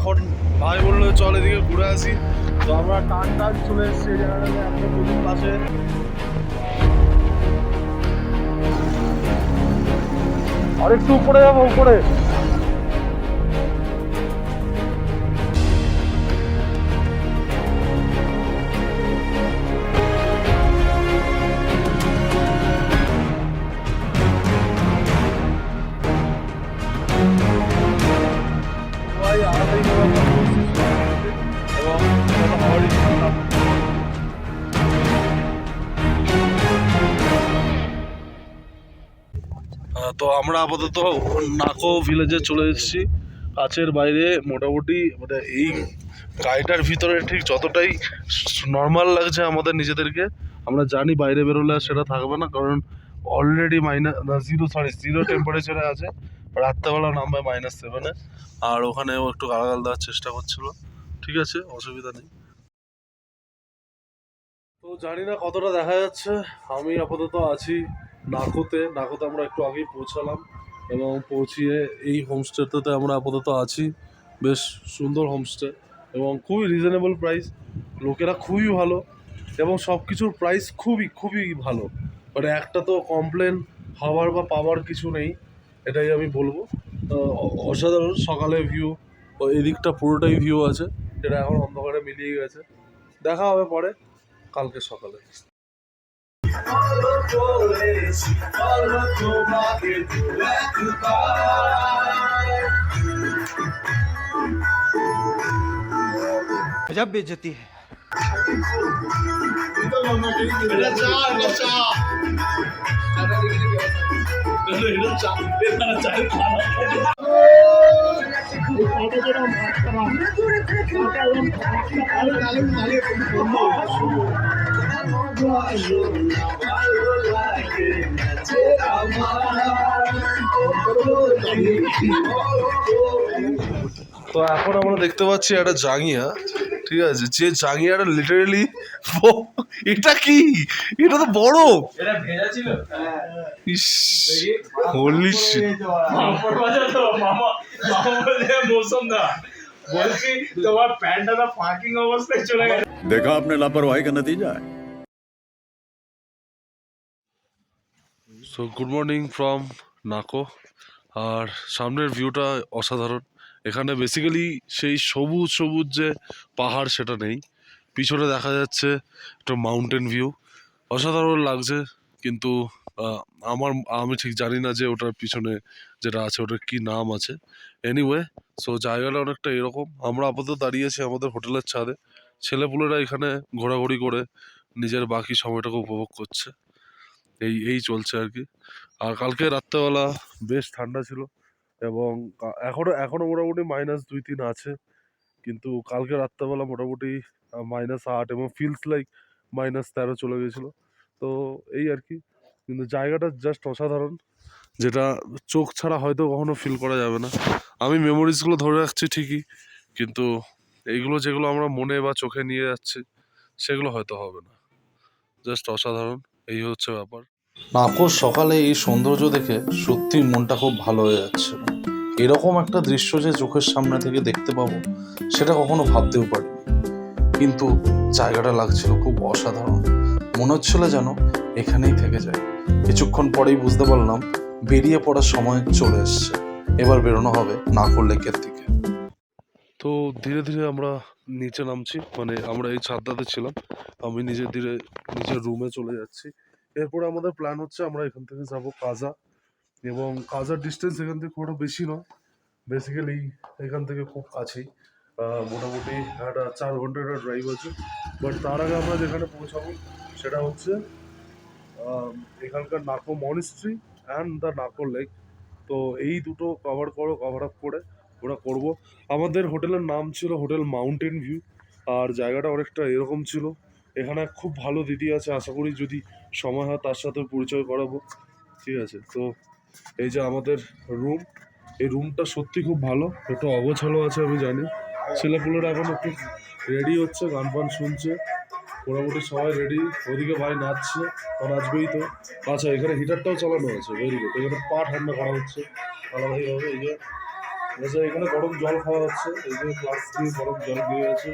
এখন ভাই বললো চল এদিকে ঘুরে আসি। তো আমরা টান চলে এসেছি এই জায়গাটাতে, আমাদের নদীর পাশে। আরেকটু উপরে যাবো, উপরে। তো আমরা আপাতত নাকো ভিলেজে চলে এসেছি, কাছের বাইরে। মোটামুটি মানে এই গাড়িটার ভিতরে ঠিক যতটাই নর্মাল লাগছে আমাদের নিজেদেরকে, আমরা জানি বাইরে বেরোলে আর সেটা থাকবে না, কারণ অলরেডি জিরো টেম্পারেচারে আছে। রাত্রেবেলা নামবে -7-এ, আর ওখানেও একটু গালাগাল দেওয়ার চেষ্টা করছিল। ঠিক আছে, অসুবিধা নেই। তো জানি না কতটা দেখা যাচ্ছে। আমি আপাতত আছি নাকোতে আমরা একটু আগেই পৌঁছালাম, এবং পৌঁছিয়ে এই হোমস্টেতে আমরা আপাতত আছি। বেশ সুন্দর হোমস্টে এবং খুবই রিজনেবল প্রাইস, লোকেরা খুবই ভালো, এবং সব কিছুর প্রাইস খুবই খুবই ভালো। মানে একটা তো কমপ্লেন হওয়ার বা পাওয়ার কিছু নেই, এটাই আমি বলবো। অসাধারণ সকালে ভিউ, এদিকটা পুরোটাই ভিউ আছে, এটা এখন অন্ধকারে মিলিয়ে গেছে। দেখা হবে পরে কালকে সকালে। गजब बेइज्जती है। তো এখন আমরা দেখতে পাচ্ছি একটা জাঙ্গিয়া, ঠিক আছে, যে জাঙ্গিয়াটা লিটারেলি, এটা কি, এটা তো বড়, এটা ভেজা ছিল। ইস, হোলি শিট। পাপড় ভাজা তো মামা, মামা বলে মৌসুম দা বলছি তোমার প্যান্টটা তো পার্কিং অবস্থায় চলে গেছে। देखा आपने लापरवाही का नतीजा है। সো গুড মর্নিং ফ্রম নাকো। আর সামনের ভিউটা অসাধারণ। এখানে বেসিক্যালি সেই সবুজ সবুজ যে পাহাড় সেটা নেই, পিছনে দেখা যাচ্ছে একটা মাউন্টেন ভিউ, অসাধারণ লাগছে। কিন্তু আমি ঠিক জানি না যে ওটার পিছনে যেটা আছে ওটার কি নাম আছে। এনিওয়ে, সো জায়গাটা অনেকটা এরকম। আমরা আপাতত দাঁড়িয়েছি আমাদের হোটেলের ছাদে, ছেলেপুলেরা এখানে ঘোরাঘুরি করে নিজের বাকি সময়টাকে উপভোগ করছে। এই এই চলছে আর কি। আর কালকে রাত্রেবেলা বেশ ঠান্ডা ছিল, এবং এখনো মোটামুটি -2-3 আছে, কিন্তু কালকে রাত্রেবেলা মোটামুটি -8, এবং ফিলস লাইক -13 চলে গেছিলো। তো এই আর কি, কিন্তু জায়গাটা জাস্ট অসাধারণ, যেটা চোখ ছাড়া হয়তো কখনো ফিল করা যাবে না। আমি মেমোরিজগুলো ধরে রাখছি ঠিকই, কিন্তু এইগুলো যেগুলো আমরা মনে বা চোখে নিয়ে যাচ্ছি সেগুলো হয়তো হবে না। জাস্ট অসাধারণ, এই হচ্ছে ব্যাপার। নাকোর সকালে এই সৌন্দর্য দেখে সত্যি মনটা খুব ভালো হয়ে যাচ্ছে। এরকম একটা দৃশ্য যে চোখের সামনে থেকে দেখতে পাবো সেটা কখনো ভাবতেও পারিনি, কিন্তু জায়গাটা লাগছিল খুব অসাধারণ। মনে হচ্ছিল যেন এখানেই থেকে যায়। কিছুক্ষণ পরেই বুঝতে পারলাম বেরিয়ে পড়ার সময় চলে এসছে, এবার বেরোনো হবে নাকো লেকের দিকে। তো ধীরে ধীরে আমরা নিচে নামছি, মানে আমরা এই ছাদটাতে ছিলাম, আমি নিজের রুমে চলে যাচ্ছি। এরপরে আমাদের প্ল্যান হচ্ছে আমরা এখান থেকে যাব কাজা, এবং কাজার ডিস্টেন্স এখান থেকে খুব বেশি নয়, বেসিক্যালি এখান থেকে খুব কাছেই, মোটামুটি একটা 4 ঘন্টার একটা ড্রাইভ আছে। বাট তার আগে আমরা যেখানে পৌঁছাবো সেটা হচ্ছে এখানকার Nako monastery and the Nako lake. তো এই দুটো কভার আপ করে ওরা করবো। আমাদের হোটেলের নাম ছিল হোটেল মাউন্টেন ভিউ, আর জায়গাটা অনেকটা এরকম ছিল। এখানে খুব ভালো দিদি আছে, আশা করি যদি সময় হয় তার সাথে পরিচয় করাবো। ঠিক আছে, তো এই যে আমাদের রুম, এই রুমটা সত্যি খুব ভালো, একটু অগোছালো আছে আমি জানি। ছেলেপুলেরা এখন একটু রেডি হচ্ছে, গান ফান শুনছে, মোটামুটি সবাই রেডি। ওদিকে ভাই নাচছে, নাচবেই তো। আচ্ছা, এখানে হিটারটাও চালানো আছে, ভেরি গুড। এখানে পা ঠান্ডা করা হচ্ছে আলাদাইভাবে। এই যে এখানে গরম জল খাওয়া হচ্ছে, এই যে ফ্লাস্ক দিয়ে গরম জল দিয়ে আছে,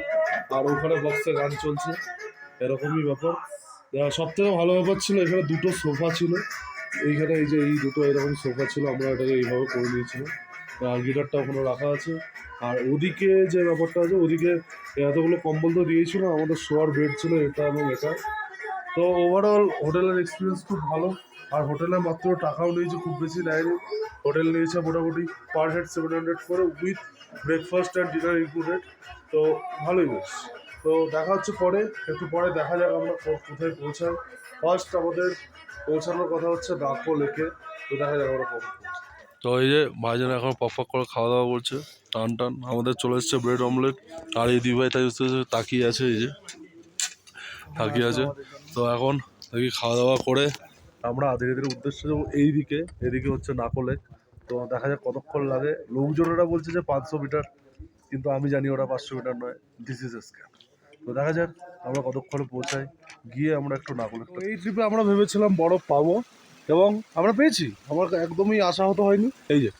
আর ওখানে বক্সে গান চলছে, এরকমই ব্যাপার। সব থেকে ভালো ব্যাপার ছিল এখানে দুটো সোফা ছিল, এইখানে এই যে এই দুটো এরকম সোফা ছিল, আমরা এটাকে এইভাবে করে নিয়েছিলাম। আর গিটারটা ওখানে রাখা আছে। আর ওদিকে যে ব্যাপারটা আছে, ওদিকে এতগুলো কম্বল তো দিয়েছিল, আমাদের শোয়ার বেড ছিল এটা এবং এটা। তো ওভারঅল হোটেলের এক্সপিরিয়েন্স খুব ভালো। আর হোটেলে মাত্র টাকাও নিয়েছে, খুব বেশি নেয়নি। হোটেল নিয়েছে মোটামুটি পার হেড 700 করে, with breakfast and dinner included. তো ভালোই বেশ। তো দেখা হচ্ছে পরে, একটু পরে দেখা যাক আমরা কোথায় পৌঁছাই। ফার্স্ট আমাদের পৌঁছানোর কথা হচ্ছে নাকো লেকে। তো দেখা যাক আমরা কখন পৌঁছাই। তো এই যে ভাইজান এখন পক করে খাওয়া দাওয়া করছে, টান টান। আমাদের চলে এসছে ব্রেড অমলেট, আর এই দুই ভাই তাই তাকিয়ে আছে, এই যে তাকিয়ে আছে। তো এখন দেখি খাওয়া দাওয়া করে আমরা ধীরে ধীরে উদ্দেশ্যে যাবো এইদিকে। এদিকে হচ্ছে নাকো লেক। তো দেখা যাক কতক্ষণ লাগে। লোকজনেরা বলছে যে 500 মিটার, কিন্তু আমি জানি ওরা 500 মিটার নয়, দিস ইজ এ স্ক্যাম। তো দেখা যাক আমরা কতক্ষণে পৌঁছাই, গিয়ে আমরা একটু নাকো লেক। এই ট্রিপে আমরা ভেবেছিলাম বরফ পাবো, এবং আমরা পেয়েছি। আমার একদমই আশাহত হয়নি। এই যে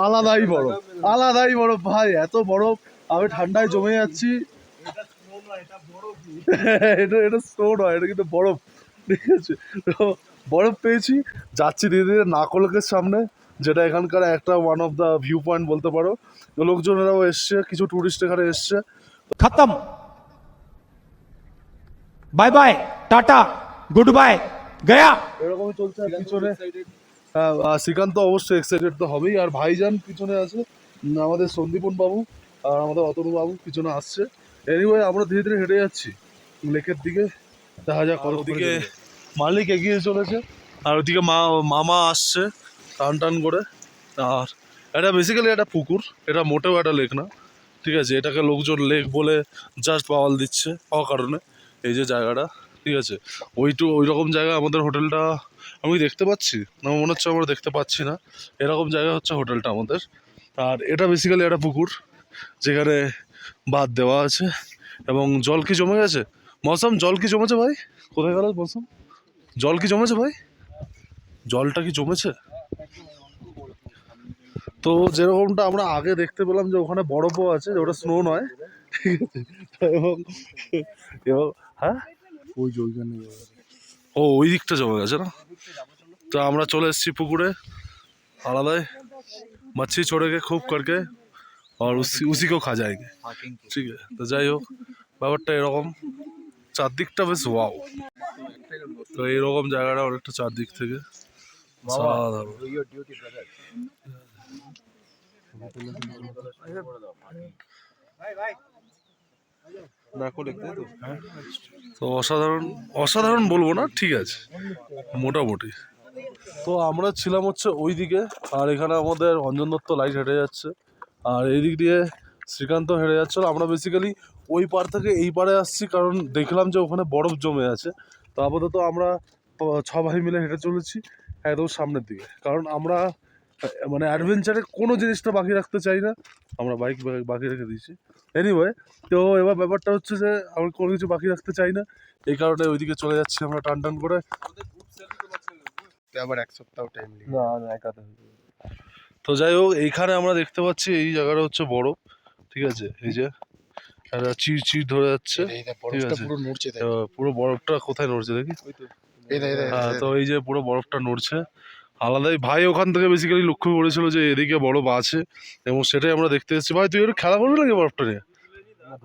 আলাদাই বরফ, আলাদাই বরফ ভাই, এত বরফ। আমি ঠান্ডায় জমে যাচ্ছি। এটা এটা স্নো নয়, এটা কিন্তু বরফ, ঠিক আছে। তো বরফ পেয়েছি, যাচ্ছি ধীরে ধীরে নাকো লেকের সামনে, যেটা এখানকার একটা one of the view point বলতে পারো। তো লোকজনেরাও এসছে, কিছু টুরিস্ট এখানে এসছে। खत्म bye bye tata goodbye गया। এরকমই চলছে। আর পিছনে শ্রীকান্ত অবশ্যই এক্সাইটেড তো হবেই, আর ভাইজান পিছনে আছে, আমাদের সন্দীপন বাবু আর আমাদের অতনু বাবু পিছনে আসছে। এনিওয়ে আমরা ধীরে ধীরে হেঁটে যাচ্ছি লেকের দিকে, দেখা যাক। ওদিকে মালিক এগিয়ে চলেছে, আর ওদিকে মামা আসছে টান টান করে। আর এটা বেসিক্যালি একটা পুকুর, এটা মোটেও একটা লেক না, ঠিক আছে। এটাকে লোকজন লেক বলে জাস্ট পাওয়াল দিচ্ছে অকারণে। এই যে জায়গাটা, ঠিক আছে, ওই রকম জায়গা আমাদের হোটেলটা আমি দেখতে পাচ্ছি না, মনে হচ্ছে আমরা দেখতে পাচ্ছি না। এরকম জায়গা হচ্ছে হোটেলটা আমাদের। আর এটা বেসিক্যালি একটা পুকুর, যেখানে বাঁধ দেওয়া আছে, এবং জল কি জমে গেছে। মৌসুম, জল কি জমেছে ভাই? কোথায় গেল মৌসুম? জল কি জমেছে ভাই? জলটা কি জমেছে? তো যেরকমটা আমরা আগে দেখতে পেলাম যে ওখানে বরফও আছে, যে ওটা স্নো নয়, ঠিক আছে। এবং এবং হ্যাঁ, ওই যে ওইখানে, ও ওই দিকটা জমে গেছে না। তো আমরা চলে এসেছি পুকুরে, আলাদাই मच्छी छोड़ेंगे खूब करके और उसी को खा जाएंगे, ঠিক আছে। তো যাই হোক, ব্যাপারটা এরকম, চারদিকটা বেশ ওয়াও। তো এইরকম জায়গাটা অনেকটা চারদিক থেকে সাধারণ। তো অসাধারণ, অসাধারণ বলবো না, ঠিক আছে, মোটামুটি। তো আমরা ছিলাম হচ্ছে ওই দিকে, আর এখানে আমাদের অঞ্জন দত্ত লাইট হেঁটে যাচ্ছে, আর এই দিক দিয়ে শ্রীকান্ত হেঁটে যাচ্ছিল। আমরা বেসিক্যালি ওই পার থেকে এই পারে আসছি, কারণ দেখলাম যে ওখানে বরফ জমে আছে। তো আপাতত আমরা 6 ভাই মিলে হেঁটে চলেছি একদম সামনের দিকে, কারণ আমরা মানে অ্যাডভেঞ্চারে কোনো জিনিসটা বাকি রাখতে চাই না। আমরা বাইক বাকি রেখে দিয়েছি। এনিওয়ে, তো এবার ব্যাপারটা হচ্ছে যে আমরা কোনো কিছু বাকি রাখতে চাই না, এই কারণে ওইদিকে চলে যাচ্ছি আমরা টান টান করে। আবার এক সপ্তাহ টাইম তো যাই হোক, এইখানে আমরা দেখতে পাচ্ছি এই জায়গাটা হচ্ছে বরফ, ঠিক আছে। এই যে একটা চিড় ধরে যাচ্ছে, ঠিক আছে। পুরো নড়ছে পুরো বরফটা কোথায় নড়ছে দেখি। হ্যাঁ, তো এই যে পুরো বরফটা নড়ছে আলাদাই। ভাই ওখান থেকে বেসিক্যালি লক্ষ্য করেছিল যে এদিকে বরফ আছে, এবং সেটাই আমরা দেখতে এসেছি। ভাই তুই একটু খেলা করবি নাকি বরফটা নিয়ে,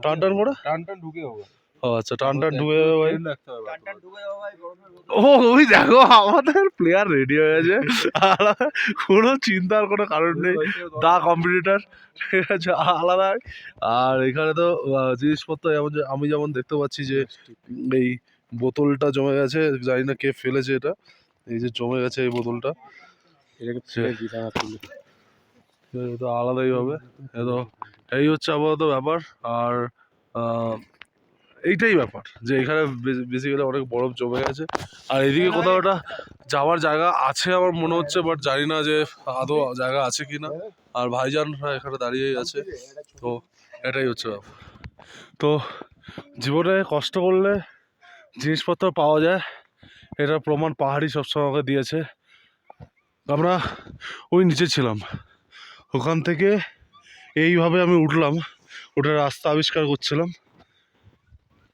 টান টান করে? টান ঢুকে হবে। ও আচ্ছা, টান টান ঢুকে যাবে ভাই। ও ওই দেখো আমাদের প্লেয়ার রেডি হয়ে গেছে, কোনো চিন্তার কোনো কারণ নেই। দা কম্পিটিটার, ঠিক আছে, আলাদা। আর এখানে তো জিনিসপত্র আমি যেমন দেখতে পাচ্ছি যে এই বোতলটা জমে গেছে, জানি না কে ফেলেছে এটা, এই যে জমে গেছে এই বোতলটা, তো আলাদাই হবে। এই হচ্ছে আপাতত ব্যাপার। আর এইটাই ব্যাপার যে এখানে বেসিক্যালি অনেক বরফ জমে গেছে। আর এদিকে কোথাও একটা যাওয়ার জায়গা আছে আমার মনে হচ্ছে, বাট জানি না যে আদৌ জায়গা আছে কি না। আর ভাইজানরা এখানে দাঁড়িয়েই আছে। তো এটাই হচ্ছে ব্যাপার। তো জীবনে কষ্ট করলে জিনিসপত্র পাওয়া যায়, এটার প্রমাণ পাহাড়ি সবসময় আমাকে দিয়েছে। আমরা ওই নিচে ছিলাম, ওখান থেকে এইভাবে আমি উঠলাম, ওটা রাস্তা আবিষ্কার করছিলাম,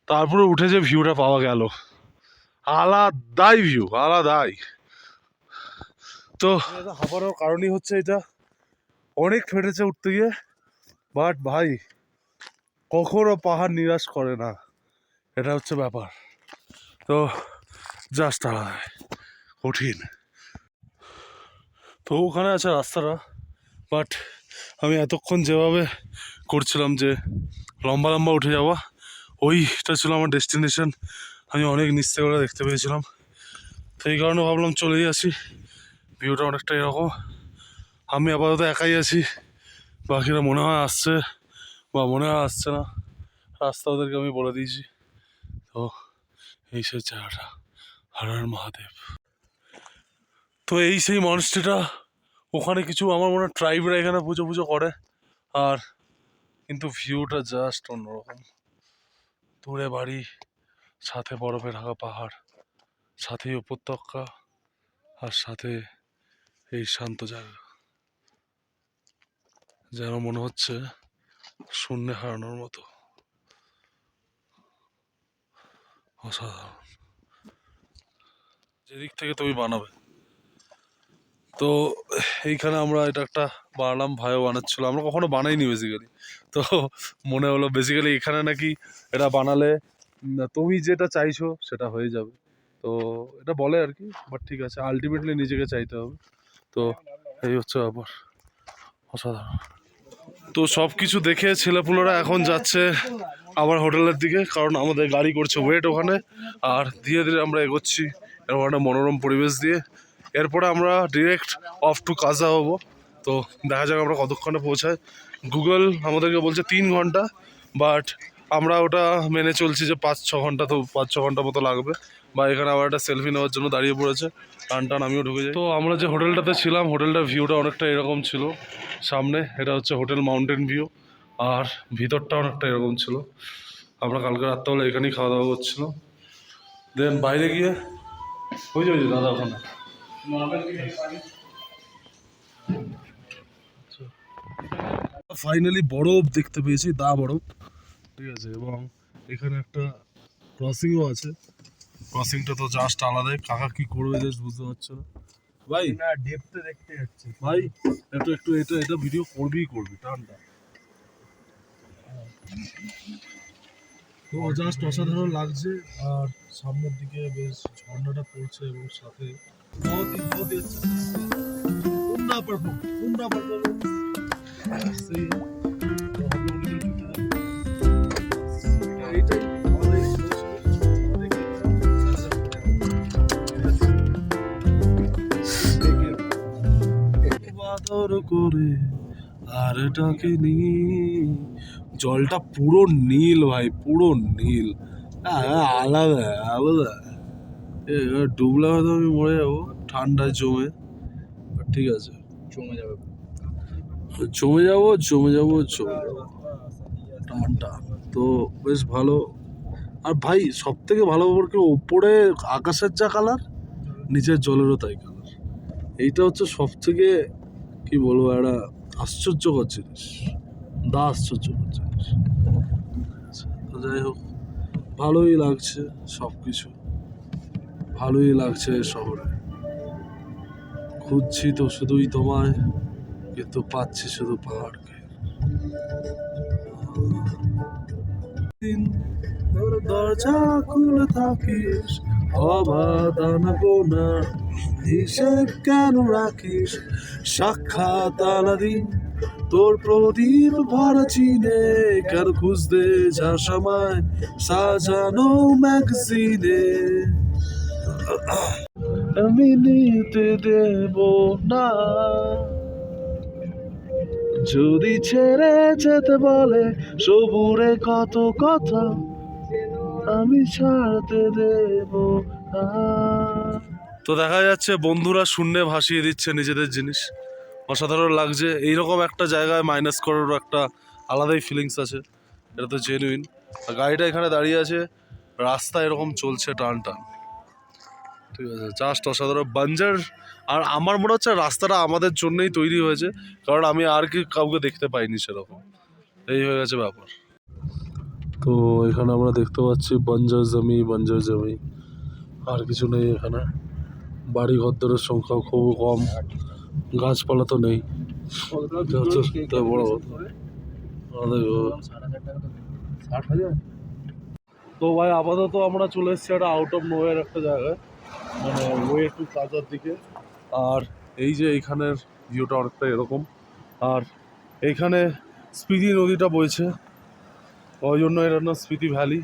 তারপরে উঠে যে ভিউটা পাওয়া গেল, আলাদাই ভিউ, আলাদাই। তো হাঁপানোর কারণই হচ্ছে এটা, অনেক ফেটেছে উঠতে গিয়ে, বাট ভাই কখনো পাহাড় নিরাশ করে না, এটা হচ্ছে ব্যাপার। তো জাস্ট আলাদা, কঠিন। তো ওখানে আছে রাস্তাটা, বাট আমি এতক্ষণ যেভাবে করছিলাম যে লম্বা লম্বা উঠে যাওয়া, ওইটা ছিল আমার ডেস্টিনেশন। আমি অনেক নিচ থেকে ওটা দেখতে পেয়েছিলাম, তো এই কারণে ভাবলাম চলেই আসি। ভিউটা অনেকটা এরকম, আমি আপাতত একাই আছি, বাকিরা মনে হয় আসছে বা মনে হয় আসছে না, রাস্তা ওদেরকে আমি বলে দিয়েছি। তো এই সেই জায়গাটা, হর হর মহাদেব। তো এই সেই মনস্ট্রিটা, ওখানে কিছু আমার মনে হয় ট্রাইবরা এখানে পুজো পুজো করে, আর কিন্তু ভিউটা জাস্ট অন্যরকম। দূরে বাড়ি, সাথে বরফে ঢাকা পাহাড়, সাথে উপত্যকা, আর সাথে এই শান্ত জায়গা, যেন মনে হচ্ছে শূন্যে হারানোর মতো। অসাধারণ, যেদিক থেকে তুমি বানাবে। তো এইখানে আমরা এটা একটা বানালাম, ভাইও বানাচ্ছিল, আমরা কখনো বানাইনি বেসিক্যালি। তো মনে হলো বেসিক্যালি এখানে নাকি এটা বানালে তুমি যেটা চাইছো সেটা হয়ে যাবে, তো এটা বলে আর কি। বাট ঠিক আছে, আলটিমেটলি নিজেকে চাইতে হবে। তো এই হচ্ছে ব্যাপার, অসাধারণ। তো সব কিছু দেখে ছেলেপুলেরা এখন যাচ্ছে আবার হোটেলের দিকে, কারণ আমাদের গাড়ি করছে ওয়েট ওখানে, আর ধীরে ধীরে আমরা এগোচ্ছি এরকম একটা মনোরম পরিবেশ দিয়ে। এরপরে আমরা ডিরেক্ট অফ টু কাজা হবো। তো দেখা যাক আমরা কতক্ষণে পৌঁছাই। গুগল আমাদেরকে বলছে 3 ঘন্টা, বাট আমরা ওটা মেনে চলছি যে 5-6 ঘন্টা, তো 5-6 ঘন্টা মতো লাগবে। বা এখানে আবার একটা সেলফি নেওয়ার জন্য দাঁড়িয়ে পড়েছে, টান আমিও ঢুকে যাই। তো আমরা যে হোটেলটাতে ছিলাম, হোটেলটার ভিউটা অনেকটা এরকম ছিল সামনে, এটা হচ্ছে হোটেল মাউন্টেন ভিউ, আর ভিতরটা অনেকটা এরকম ছিল। আমরা কালকে রাত্রেবেলা এখানেই খাওয়া দাওয়া করছিলাম। দেন বাইরে গিয়ে ওই যে দাদা ওখানে ফাইনালি বরফ দেখতে পেয়েছি, বরফ, ঠিক আছে। এবং এখানে একটা ক্রসিংও আছে, ক্রসিংটা তো জাস্ট আলাদাই। কাকা কি করবে জাস্ট বুঝতে পারছো না ভাই, না ডেপতে দেখতে যাচ্ছি ভাই একটু এটা ভিডিও করবি টানটা। তো জাস্ট অসাধারণ লাগছে, আর সামনের দিকে বেশ ঝর্ণাটা পড়ছে, এবং সাথে করে আর ডাকেনি, জলটা পুরো নীল ভাই, পুরো নীল, আলাদা আলাদা। ডুবলে হয়তো আমি মরে যাবো ঠান্ডায় জমে, ঠিক আছে জমে যাবে। জমে যাবো টান। তো বেশ ভালো। আর ভাই সব থেকে ভালো ব্যাপার কি, ওপরে আকাশের যা কালার, নিচের জলেরও তাই কালার। এইটা হচ্ছে সব থেকে কি বলবো, একটা আশ্চর্যকর জিনিস, আশ্চর্যকর জিনিস। তো যাই হোক, ভালোই লাগছে সব কিছু, ভালোই লাগছে শহরে। খুঁজছি তো শুধুই তোমায়, কিন্তু পাচ্ছি শুধু পাহাড়কে। দরজা খুলে থাকিস, অবাধ আনবো না, হিসেব কেন রাখিস, সাক্ষাৎ আলাদিন তোর প্রদীপ ভরা চিনে, কেন খুঁজতে যা সময় সাজানো ম্যাগজিনে। আমি নিতে দেব না, যদি ছেড়ে যেতে বলে সবুরে কত কথা, আমি ছাড়তে দেব না। তো দেখা যাচ্ছে বন্ধুরা শূন্যে ভাসিয়ে দিচ্ছে নিজেদের জিনিস, অসাধারণ লাগছে। এইরকম একটা জায়গায় মাইনাস করারও একটা আলাদাই ফিলিংস আছে, এটা তো জেনুইন। গাড়িটা এখানে দাঁড়িয়ে আছে, রাস্তা এরকম চলছে টান। ঠিক আছে, জাস্ট অসাধারণ বাঞ্জার। আর আমার মনে হচ্ছে রাস্তাটা আমাদের জন্যই তৈরি হয়েছে, কারণ আমি আর কি কাউকে দেখতে পাইনি সেরকম। এই হয়ে গেছে ব্যাপার। তো এখানে আমরা দেখতে পাচ্ছি বাঞ্জার জমি, আর কিছু নেই এখানে। বাড়ি ঘরদরের সংখ্যা খুব কম, গাছপালা তো নেই। এটা হচ্ছে সবথেকে বড় কথা। তো ভাই আপাতত আমরা চলে এসেছি একটা আউট অফ নোয়ের একটা জায়গায়, মানে ওয়ে টু কাজার দিকে। আর এই যে এইখানের ভিউটা অনেকটা এরকম, আর এইখানে স্পিতি নদীটা বইছে, ওই জন্য এটার নাম স্পিতি ভ্যালি।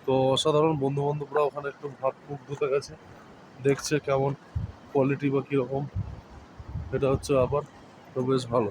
তো অসাধারণ, বন্ধু বান্ধবরা ওখানে একটু ভাত মুখ ধুতে গেছে, দেখছে কেমন কোয়ালিটি বা কীরকম, এটা হচ্ছে ব্যাপার। তো বেশ ভালো।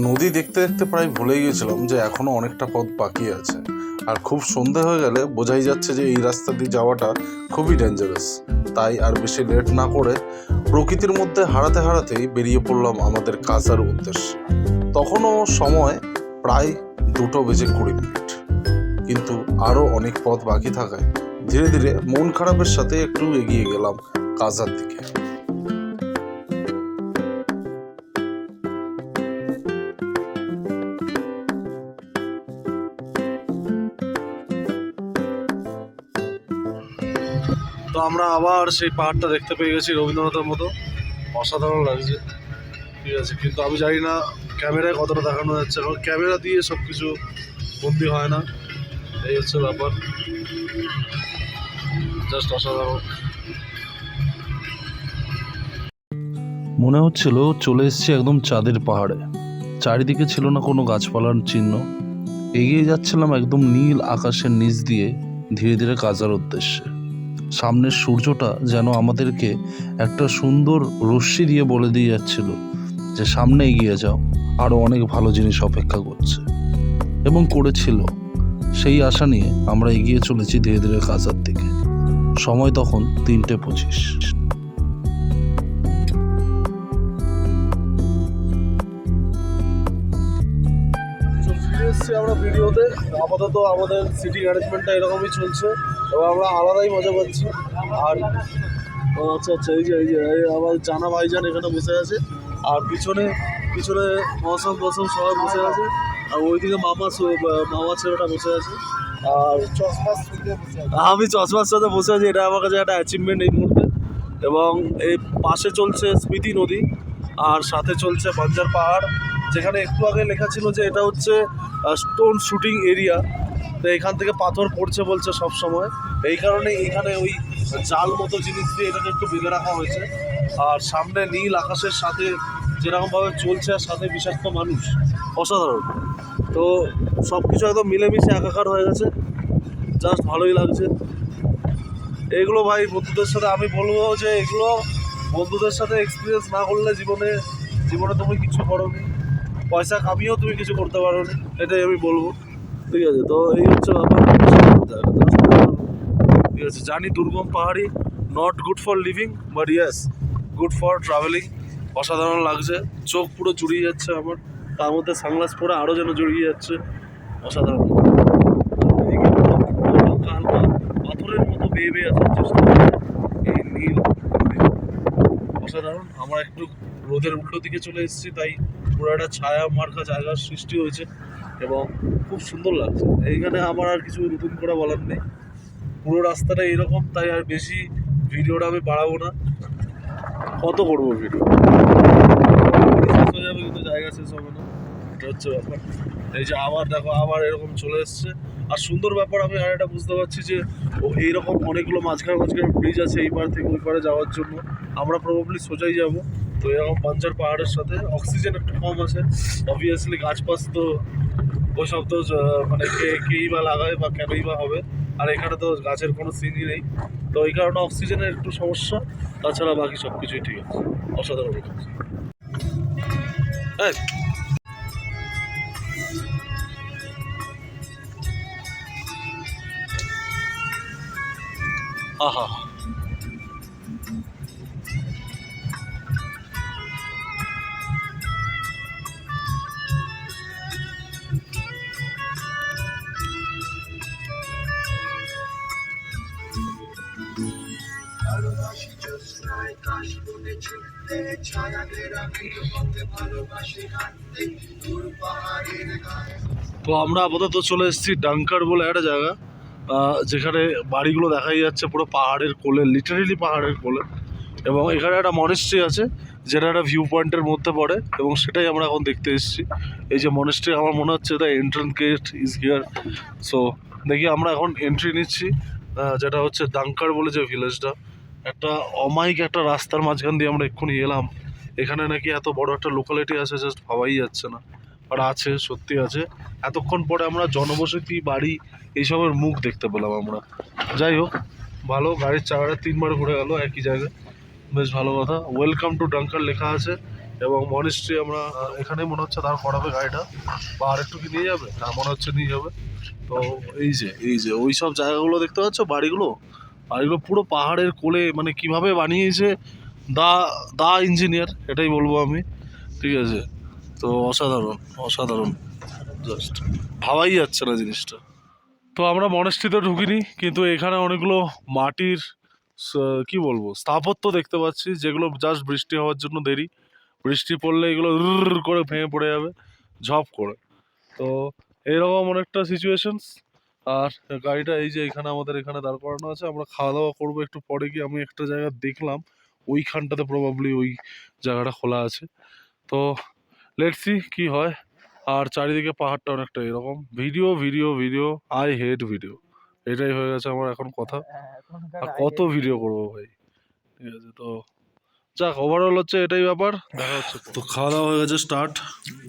নদী দেখতে দেখতে প্রায় ভুলেই গেছিলাম যে এখনো অনেকটা পথ বাকি আছে। আর খুব সন্ধে হয়ে গেলে বোঝাই যাচ্ছে যে এই রাস্তা দিয়ে যাওয়াটা খুবই ডেঞ্জারাস। তাই আর বেশি লেট না করে প্রকৃতির মধ্যে হারাতে হারাতেই বেরিয়ে পড়লাম আমাদের কাজার উদ্দেশ্যে। তখনও সময় প্রায় 2:20 কিন্তু আরও অনেক পথ বাকি থাকায় ধীরে ধীরে মন খারাপের সাথে একটু এগিয়ে গেলাম কাজার দিকে। তো আমরা আবার সেই পাহাড়টা দেখতে পেয়ে গেছি রবীন্দ্রনাথের মতো, অসাধারণ লাগছে। ঠিক আছে, কিন্তু আমি জানি না ক্যামেরায় কতটা দেখানো যাচ্ছে, কারণ ক্যামেরা দিয়ে সব কিছু বন্দি হয় না, এই হচ্ছে ব্যাপার। জাস্ট অসাধারণ মনে হচ্ছিল। চলে এসেছি একদম চাঁদের পাহাড়ে, চারিদিকে ছিল না কোনো গাছপালার চিহ্ন। এগিয়ে যাচ্ছিলাম একদম নীল আকাশের নিচ দিয়ে ধীরে ধীরে কাজার উদ্দেশ্যে। সামনের সূর্যটা যেন আমাদেরকে একটা সুন্দর রশ্মি দিয়ে বলে দিয়ে যাচ্ছিল যে সামনে এগিয়ে যাও, আরও অনেক ভালো জিনিস অপেক্ষা করছে, এবং করেছিল। সেই আশা নিয়ে আমরা এগিয়ে চলেছি ধীরে ধীরে কাজার দিকে। সময় তখন 3:25। আমরা ভিডিওতে আপাতত আমাদের সিটিং অ্যারেঞ্জমেন্টটা এরকমই চলছে এবং আমরা আলাদাই মজা পাচ্ছি। আর আচ্ছা আচ্ছা, এই যে আমার জানা ভাইজান এখানে বসে আছে, আর পিছনে মৌসুম সবাই বসে আছে, আর ওইদিকে মামা ছেলেটা বসে আছে, আর আমি চশমার সাথে বসে আছি। এটা আমার কাছে একটা অ্যাচিভমেন্ট এই মুহূর্তে। এবং এই পাশে চলছে স্পিতি নদী, আর সাথে চলছে বাঞ্জার পাহাড়, যেখানে একটু আগে লেখা ছিল যে এটা হচ্ছে স্টোন শুটিং এরিয়া। তো এখান থেকে পাথর পড়ছে বলছে সব সময়, এই কারণে এখানে ওই জাল মতো জিনিস দিয়ে এটাকে একটু বেঁধে রাখা হয়েছে। আর সামনে নীল আকাশের সাথে যেরকমভাবে চলছে, আর সাথে বিষাক্ত মানুষ, অসাধারণ। তো সব কিছু একদম মিলেমিশে একাকার হয়ে গেছে, জাস্ট ভালোই লাগছে। এগুলো ভাই বন্ধুদের সাথে আমি বলবো যে এগুলো বন্ধুদের সাথে এক্সপিরিয়েন্স না করলে জীবনে তুমি কিছু করোনি, পয়সা কামিয়েও তুমি কিছু করতে পারো নি, এটাই আমি বলবো। ঠিক আছে, তো এই হচ্ছে ব্যাপার। ঠিক আছে, জানি দুর্গম পাহাড়ি not good for living, but yes good for travelling. অসাধারণ লাগছে, চোখ পুরো জুড়িয়ে যাচ্ছে আমার, তার মধ্যে সানগ্লাস পরে আরও যেন জুড়িয়ে যাচ্ছে, অসাধারণ। পাথরের মতো বেয়ে আসার চেষ্টা এই নীল, অসাধারণ। আমরা একটু রোদের উল্টো দিকে চলে এসেছি, তাই পুরো একটা ছায়া মার্কা জায়গার সৃষ্টি হয়েছে এবং খুব সুন্দর লাগছে। এইখানে আমার আর কিছু নতুন করে বলার নেই, পুরো রাস্তাটা এরকম, তাই আর বেশি ভিডিওটা আমি বাড়াবো না। কত করবো ভিডিও, শেষ হয়ে যাবে কিন্তু জায়গা শেষ হবে না, এটা হচ্ছে ব্যাপার। এই যে আবার দেখো আবার এরকম চলে এসছে। আর সুন্দর ব্যাপার আমি আর এটা বুঝতে পারছি যে এইরকম অনেকগুলো মাঝখানে মাঝখানে ব্রিজ আছে এই পার থেকে ওই পারে যাওয়ার জন্য। আমরা প্রবাবলি সোজাই যাব। তো এরকম পাঞ্জার পাহাড়ের সাথে অক্সিজেন একটু কম আছে অবভিয়াসলি, গাছ পাছ তো ওইসব তো মানে কেই বা লাগায় বা কেনই বা হবে। আর এখানে তো গাছের কোনো সিনই নেই, তো এই কারণে অক্সিজেনের একটু সমস্যা। তাছাড়া বাকি সব কিছুই ঠিক আছে, অসাধারণ লাগছে। এই, আহা, তো আমরা আপাতত চলে এসেছি ডাঙ্কার বলে একটা জায়গা, যেখানে বাড়িগুলো দেখাই যাচ্ছে পুরো পাহাড়ের কোলে, লিটারেলি পাহাড়ের কোলে। এবং এখানে একটা মনেস্ট্রি আছে যেটা একটা ভিউ পয়েন্টের মধ্যে পড়ে, এবং সেটাই আমরা এখন দেখতে এসেছি। এই যে মনেস্ট্রি, আমার মনে হচ্ছে the entrance gate is here. So দেখি আমরা এখন এন্ট্রি নিচ্ছি, যেটা হচ্ছে ডাঙ্কার বলে যে ভিলেজটা। একটা অমায়িক একটা রাস্তার মাঝখান দিয়ে আমরা এক্ষুনি এলাম। এখানে নাকি এত বড় একটা লোকালিটি আছে, জাস্ট ভাবাই যাচ্ছে না। আর আছে, সত্যি আছে। এতক্ষণ পরে আমরা জনবসতি, বাড়ি, এইসবের মুখ দেখতে পেলাম আমরা। যাই হোক, ভালো, গাড়ির চাকাটা 3বার ঘুরে গেল একই জায়গায়, বেশ ভালো কথা। ওয়েলকাম টু ডাঙ্কার লেখা আছে, এবং মনেস্ট্রি আমরা এখানে মনে হচ্ছে দাঁড় করাবে গাড়িটা, বা আর একটু কি নিয়ে যাবে, না মনে হচ্ছে নিয়ে যাবে। তো এই যে ওই সব জায়গাগুলো দেখতে পাচ্ছ, বাড়িগুলো পুরো পাহাড়ের কোলে, মানে কিভাবে বানিয়েছে দা দা ইঞ্জিনিয়ার, এটাই বলবো আমি। ঠিক আছে, তো অসাধারণ অসাধারণ, জাস্ট ভাবাই যাচ্ছে না জিনিসটা। তো আমরা মনেস্ট্রিতে ঢুকিনি, কিন্তু এখানে অনেকগুলো মাটির কি বলবো স্থাপত্য দেখতে পাচ্ছি, যেগুলো জাস্ট বৃষ্টি হওয়ার জন্য দেরি। বৃষ্টি পড়লে এগুলো করে ভেঙে পড়ে যাবে ঝপ করে। তো এইরকম অনেকটা সিচুয়েশনস। আর গাড়িটা এই যে এখানে আমাদের এখানে দাঁড় করানো আছে, আমরা খাওয়া দাওয়া করবো একটু পরে গিয়ে। আমি একটা জায়গা দেখলাম ওইখানটাতে প্রবাবলি ওই জায়গাটা খোলা আছে। তো লেটস সি কি হয়। আর চারিদিকে পাহাড়টা অনেকটা এরকম। Video video video, I hate video, এটাই হয়ে গেছে আমার এখন কথা। আর কত ভিডিও করবো ভাই, ঠিক আছে। তো যাক, ওভারঅল হচ্ছে এটাই ব্যাপার, দেখা হচ্ছে। তো খাওয়া দাওয়া হয়ে গেছে স্টার্ট।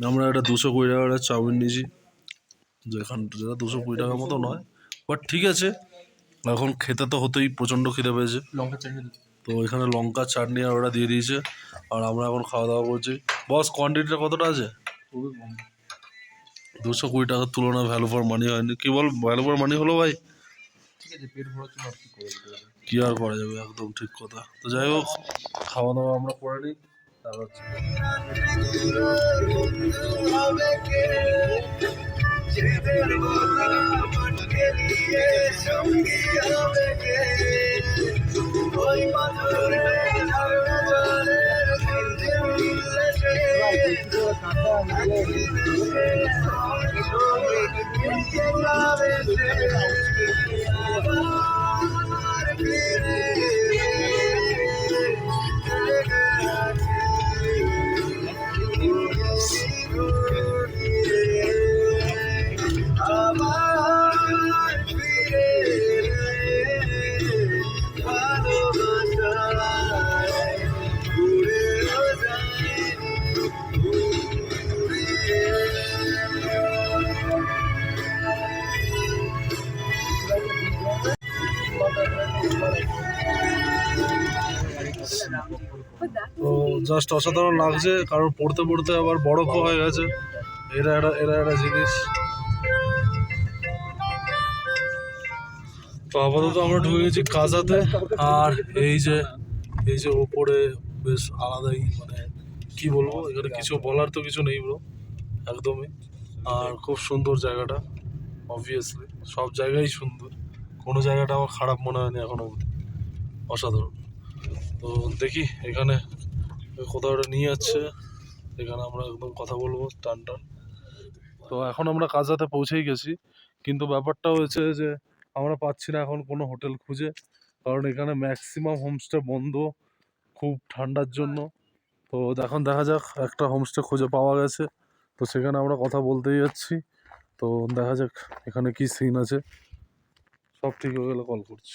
আমরা একটা 220 টাকার চাউমিন নিয়েছি, যেটা 220 টাকার মতো নয়, বাট ঠিক আছে। এখন খেতে তো হতেই, প্রচণ্ড খিদে পেয়েছে। তো এখানে লঙ্কা চাটনি আর ওরা দিয়ে দিয়েছে, আর আমরা এখন খাওয়া দাওয়া করছি। বস, কোয়ান্টিটিটা কতটা আছে? 220 টাকার তুলনায় ভ্যালু ফর মানি হয়নি। কি বল, ভ্যালু ফর মানি হলো ভাই? কি আর করা যাবে, একদম ঠিক কথা। তো যাই হোক, খাওয়া দাওয়া আমরা করে নিই, তারপর তো জাস্ট অসাধারণ লাগছে, কারণ পড়তে পড়তে আবার বরফও হয়ে গেছে। এরা একটা জিনিস। তো আপাতত আমরা ঢুকে গেছি কাজাতে। আর এই যে ওপরে বেশ আলাদাই, মানে কি বলবো, এখানে কিছু বলার তো কিছু নেই ব্রো, একদমই। আর খুব সুন্দর জায়গাটা, অবভিয়াসলি সব জায়গায় সুন্দর, কোনো জায়গাটা আমার খারাপ মনে হয়নি এখনো অবধি, অসাধারণ। তো দেখি এখানে কোথাও একটা নিয়ে যাচ্ছে, এখানে আমরা একদম কথা বলবো টান টান। তো এখন আমরা কাজাতে পৌঁছেই গেছি, কিন্তু ব্যাপারটা হয়েছে যে আমরা পাচ্ছি না এখন কোনো হোটেল খুঁজে, কারণ এখানে ম্যাক্সিমাম হোমস্টে বন্ধ, খুব ঠান্ডার জন্য। তো এখন দেখা যাক, একটা হোমস্টে খুঁজে পাওয়া গেছে, তো সেখানে আমরা কথা বলতেই যাচ্ছি। তো দেখা যাক এখানে কি সিন আছে, সব ঠিক হয়ে গেলে কল করছি।